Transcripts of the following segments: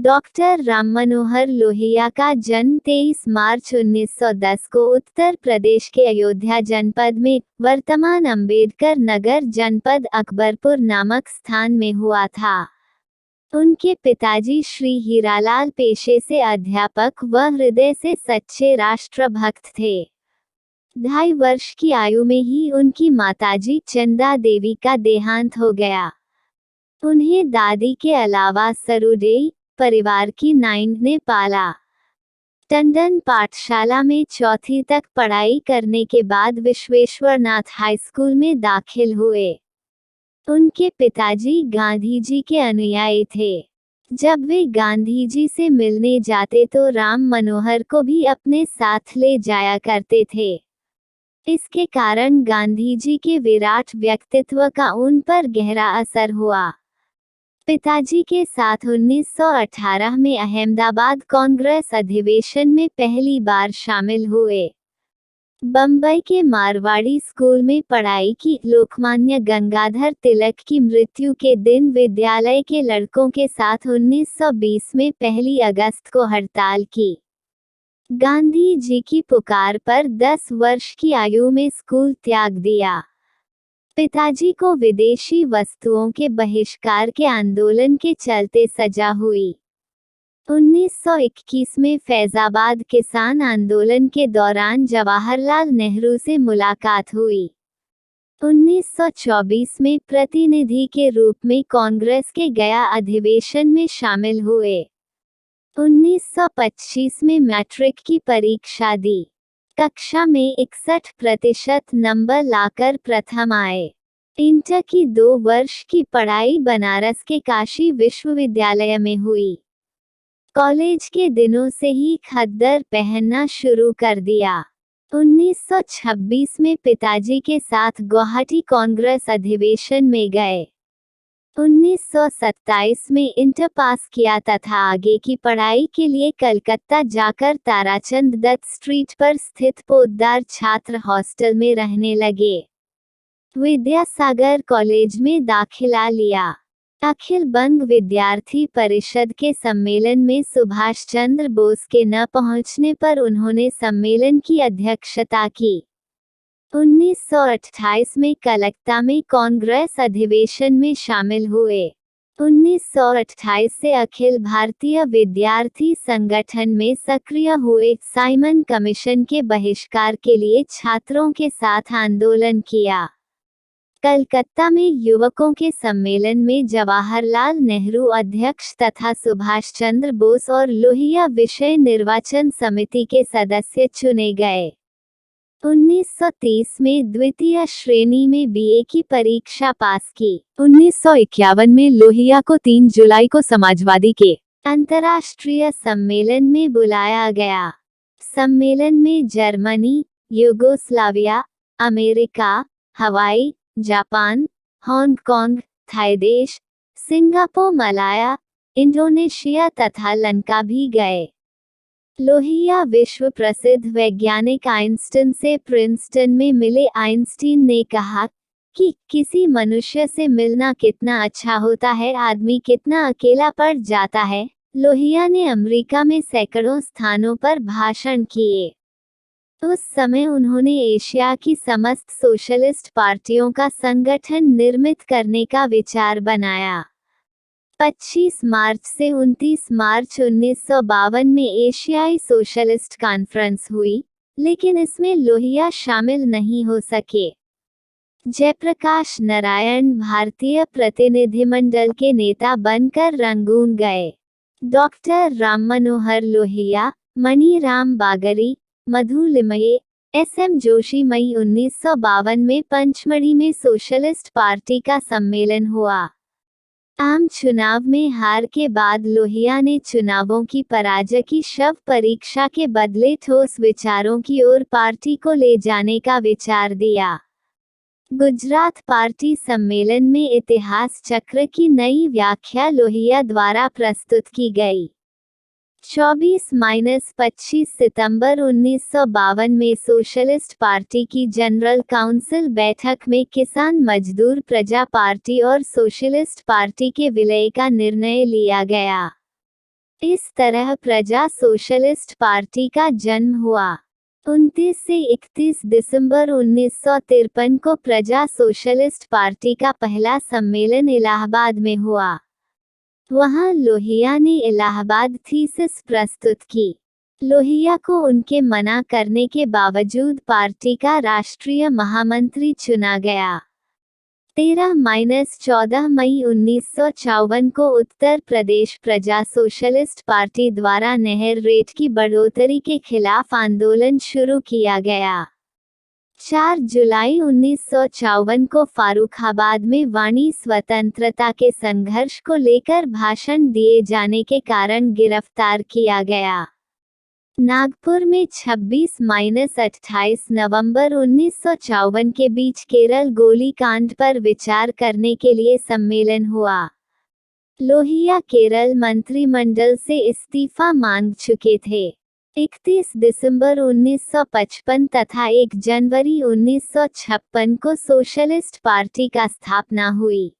Doctor Ram Manohar Lohia का जन्म 23 मार्च 1910 को उत्तर प्रदेश के अयोध्या जनपद में, वर्तमान अंबेडकर नगर जनपद अकबरपुर नामक स्थान में हुआ था। उनके पिताजी श्री हीरालाल पेशे से अध्यापक व हृदय से सच्चे राष्ट्रभक्त थे। 2.5 वर्ष की आयु में ही उनकी माताजी चंदा देवी का देहांत हो गया। उन्हें दादी के अलावा सरुदेई परिवार की 9 ने पाला। टंडन पाठशाला में 4वीं तक पढ़ाई करने के बाद विश्वेश्वरनाथ हाई स्कूल में दाखिल हुए। उनके पिताजी गांधी जी के अनुयायी थे। जब वे गांधी जी से मिलने जाते तो राम मनोहर को भी अपने साथ ले जाया करते थे। इसके कारण गांधी जी के विराट व्यक्तित्व का उन पर गहरा असर हुआ। पिताजी के साथ 1918 में अहमदाबाद कांग्रेस अधिवेशन में पहली बार शामिल हुए। बम्बई के मारवाड़ी स्कूल में पढ़ाई की। लोकमान्य गंगाधर तिलक की मृत्यु के दिन विद्यालय के लड़कों के साथ 1920 में 1 अगस्त को हड़ताल की। गांधी जी की पुकार पर 10 वर्ष की आयु में स्कूल त्याग दिया। पिताजी को विदेशी वस्तुओं के बहिष्कार के आंदोलन के चलते सजा हुई। 1921 में फैजाबाद किसान आंदोलन के दौरान जवाहरलाल नेहरू से मुलाकात हुई। 1924 में प्रतिनिधि के रूप में कांग्रेस के गया अधिवेशन में शामिल हुए। 1925 में मैट्रिक की परीक्षा दी। कक्षा में 61% नंबर लाकर प्रथम आए। इंटर की 2 वर्ष की पढ़ाई बनारस के काशी विश्वविद्यालय में हुई। कॉलेज के दिनों से ही खद्दर पहनना शुरू कर दिया। 1926 में पिताजी के साथ गुवाहाटी कांग्रेस अधिवेशन में गए। 1927 में इंटर पास किया तथा आगे की पढ़ाई के लिए कलकत्ता जाकर ताराचंद दत्त स्ट्रीट पर स्थित पोद्दार छात्र हॉस्टल में रहने लगे। विद्यासागर कॉलेज में दाखिला लिया। अखिल बंग विद्यार्थी परिषद के सम्मेलन में सुभाष चंद्र बोस के न पहुंचने पर उन्होंने सम्मेलन की अध्यक्षता की। 1928 में कलकत्ता में कांग्रेस अधिवेशन में शामिल हुए। 1928 से अखिल भारतीय विद्यार्थी संगठन में सक्रिय हुए। साइमन कमीशन के बहिष्कार के लिए छात्रों के साथ आंदोलन किया। कलकत्ता में युवकों के सम्मेलन में जवाहरलाल नेहरू अध्यक्ष तथा सुभाष चंद्र बोस और लोहिया विषय निर्वाचन समिति के सदस्य चुने गए। 1930 में द्वितीय श्रेणी में बीए की परीक्षा पास की। 1951 में लोहिया को 3 जुलाई को समाजवादी के अंतर्राष्ट्रीय सम्मेलन में बुलाया गया। सम्मेलन में जर्मनी, यूगोस्लाविया, अमेरिका, हवाई, जापान, हांगकांग, थाई देश, सिंगापुर, मलाया, इंडोनेशिया तथा लंका भी गए। लोहिया विश्व प्रसिद्ध वैज्ञानिक आइंस्टीन से प्रिंसटन में मिले। आइंस्टीन ने कहा कि किसी मनुष्य से मिलना कितना अच्छा होता है, आदमी कितना अकेला पड़ जाता है। लोहिया ने अमेरिका में सैकड़ों स्थानों पर भाषण किए। उस समय उन्होंने एशिया की समस्त सोशलिस्ट पार्टियों का संगठन निर्मित करने का विचार बनाया। 25 मार्च से 29 मार्च 1952 में एशियाई सोशलिस्ट कॉन्फ्रेंस हुई, लेकिन इसमें लोहिया शामिल नहीं हो सके। जयप्रकाश नारायण भारतीय प्रतिनिधिमंडल के नेता बनकर रंगून गए। डॉक्टर राम मनोहर लोहिया, मनी राम बागरी, मधु लिमये, एसएम जोशी। मई 1952 में पंचमढ़ी में सोशलिस्ट पार्टी का सम्मेलन हुआ। आम चुनाव में हार के बाद लोहिया ने चुनावों की पराजय की शव परीक्षा के बदले ठोस विचारों की ओर पार्टी को ले जाने का विचार दिया। गुजरात पार्टी सम्मेलन में इतिहास चक्र की नई व्याख्या लोहिया द्वारा प्रस्तुत की गई। 24-25 सितंबर 1952 में सोशलिस्ट पार्टी की जनरल काउंसिल बैठक में किसान मजदूर प्रजा पार्टी और सोशलिस्ट पार्टी के विलय का निर्णय लिया गया। इस तरह प्रजा सोशलिस्ट पार्टी का जन्म हुआ। 29 से 31 दिसंबर 1953 को प्रजा सोशलिस्ट पार्टी का पहला सम्मेलन इलाहाबाद में हुआ। वहां लोहिया ने इलाहाबाद थीसिस प्रस्तुत की। लोहिया को उनके मना करने के बावजूद पार्टी का राष्ट्रीय महामंत्री चुना गया। 13-14 मई 1954 को उत्तर प्रदेश प्रजा सोशलिस्ट पार्टी द्वारा नहर रेट की बढ़ोतरी के खिलाफ आंदोलन शुरू किया गया। 4 जुलाई 1954 को फारुखाबाद में वाणी स्वतंत्रता के संघर्ष को लेकर भाषण दिए जाने के कारण गिरफ्तार किया गया। नागपुर में 26-28 नवंबर 1954 के बीच केरल गोलीकांड पर विचार करने के लिए सम्मेलन हुआ। लोहिया केरल मंत्रिमंडल से इस्तीफा मांग चुके थे। 31 दिसंबर 1955 तथा 1 जनवरी 1956 को सोशलिस्ट पार्टी का स्थापना हुई।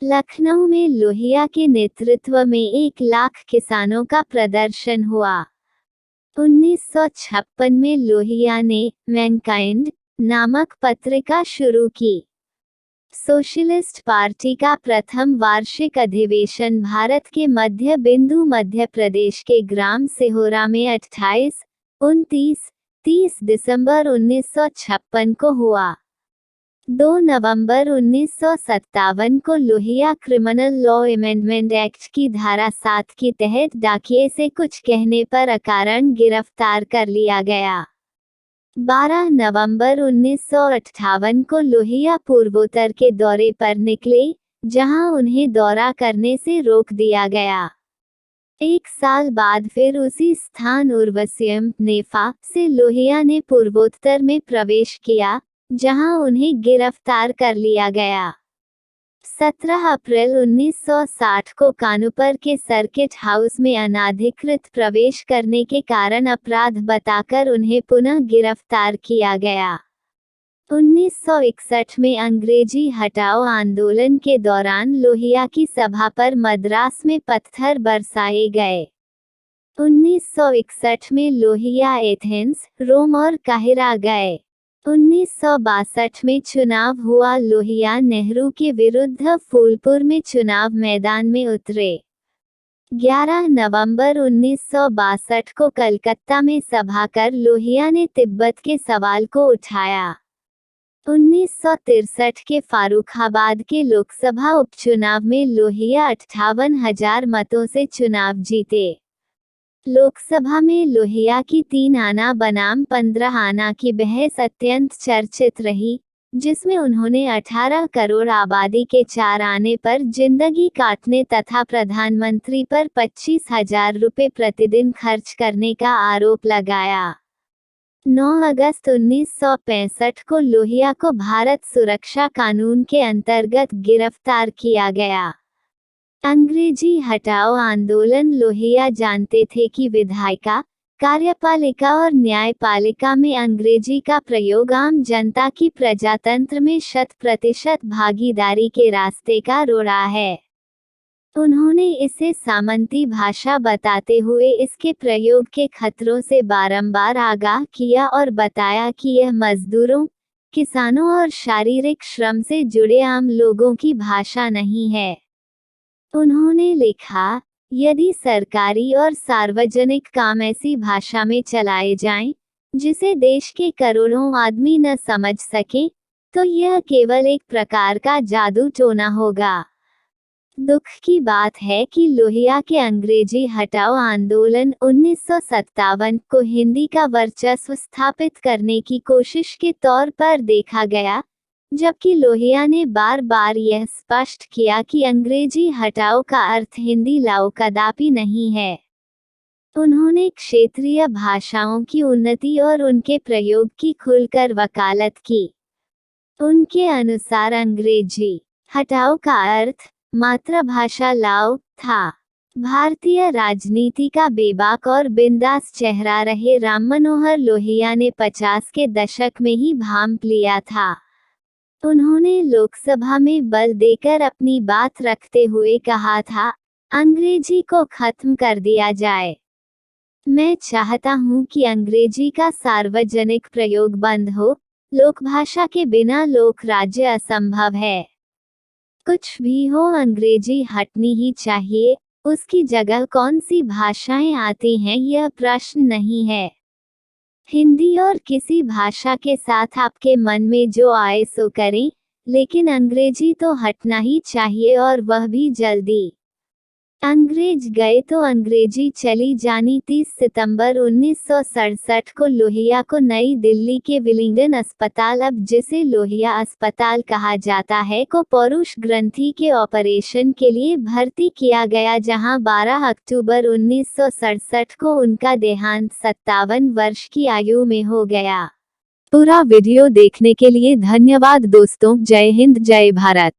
लखनऊ में लोहिया के नेतृत्व में 1 लाख किसानों का प्रदर्शन हुआ। 1956 में लोहिया ने मैनकाइंड नामक पत्रिका शुरू की। सोशलिस्ट पार्टी का प्रथम वार्षिक अधिवेशन भारत के मध्य बिंदु मध्य प्रदेश के ग्राम सिहोरा में 28, 29, 30 दिसंबर 1956 को हुआ। 2 नवंबर 1957 को Lohia criminal law amendment act की धारा 7 के तहत डाकिये से कुछ कहने पर अकारण गिरफ्तार कर लिया गया। 12 नवंबर 1958 को लोहिया पूर्वोत्तर के दौरे पर निकले, जहां उन्हें दौरा करने से रोक दिया गया। 1 साल बाद फिर उसी स्थान उर्वशियम नेफा से लोहिया ने पूर्वोत्तर में प्रवेश किया, जहां उन्हें गिरफ्तार कर लिया गया। 17 अप्रैल 1960 को कानूपर के सर्किट हाउस में अनाधिकृत प्रवेश करने के कारण अपराध बताकर उन्हें पुनः गिरफ्तार किया गया। 1961 में अंग्रेजी हटाओ आंदोलन के दौरान लोहिया की सभा पर मद्रास में पत्थर बरसाए गए। 1961 में लोहिया एथेंस, रोम और काहिरा गए। 1962 में चुनाव हुआ। लोहिया नेहरू के विरुद्ध फूलपुर में चुनाव मैदान में उतरे। 11 नवंबर 1962 को कलकत्ता में सभा कर लोहिया ने तिब्बत के सवाल को उठाया। 1963 के फारुखाबाद के लोकसभा उपचुनाव में लोहिया 58,000 मतों से चुनाव जीते। लोकसभा में लोहिया की 3 आना बनाम 15 आना की बहस अत्यंत चर्चित रही, जिसमें उन्होंने 18 करोड़ आबादी के 4 आने पर जिंदगी काटने तथा प्रधानमंत्री पर 25,000 रुपये प्रतिदिन खर्च करने का आरोप लगाया। 9 अगस्त 1965 को लोहिया को भारत सुरक्षा कानून के अंतर्गत गिरफ्तार किया गया। अंग्रेजी हटाओ आंदोलन। लोहिया जानते थे कि विधायिका, कार्यपालिका और न्यायपालिका में अंग्रेजी का प्रयोग आम जनता की प्रजातंत्र में 100% भागीदारी के रास्ते का रोड़ा है। उन्होंने इसे सामंती भाषा बताते हुए इसके प्रयोग के खतरों से बारंबार आगाह किया और बताया कि यह मजदूरों, किसानों और शारीरिक श्रम से जुड़े आम लोगों की भाषा नहीं है। उन्होंने लिखा, यदि सरकारी और सार्वजनिक काम ऐसी भाषा में चलाए जाएं, जिसे देश के करोड़ों आदमी न समझ सके, तो यह केवल एक प्रकार का जादू टोना होगा। दुख की बात है कि लोहिया के अंग्रेजी हटाओ आंदोलन 1957 को हिंदी का वर्चस्व स्थापित करने की कोशिश के तौर पर देखा गया, जबकि लोहिया ने बार बार यह स्पष्ट किया कि अंग्रेजी हटाओ का अर्थ हिंदी लाओ कदापि नहीं है। उन्होंने क्षेत्रीय भाषाओं की उन्नति और उनके प्रयोग की खुलकर वकालत की। उनके अनुसार अंग्रेजी हटाओ का अर्थ मातृभाषा लाओ था। भारतीय राजनीति का बेबाक और बिंदास चेहरा रहे राम मनोहर लोहिया ने 50 के दशक में ही भांप लिया था। उन्होंने लोकसभा में बल देकर अपनी बात रखते हुए कहा था, अंग्रेजी को खत्म कर दिया जाए। मैं चाहता हूँ कि अंग्रेजी का सार्वजनिक प्रयोग बंद हो। लोकभाषा के बिना लोक राज्य असंभव है। कुछ भी हो, अंग्रेजी हटनी ही चाहिए। उसकी जगह कौन सी भाषाएं आती हैं यह प्रश्न नहीं है। हिंदी और किसी भाषा के साथ आपके मन में जो आए सो करें, लेकिन अंग्रेजी तो हटना ही चाहिए, और वह भी जल्दी। अंग्रेज गए तो अंग्रेजी चली जानी। 30 सितंबर 1967 को लोहिया को नई दिल्ली के विलिंगडन अस्पताल, अब जिसे लोहिया अस्पताल कहा जाता है, को पौरुष ग्रंथि के ऑपरेशन के लिए भर्ती किया गया, जहां 12 अक्टूबर 1967 को उनका देहांत 57 वर्ष की आयु में हो गया। पूरा वीडियो देखने के लिए धन्यवाद दोस्तों। जय हिंद, जय भारत।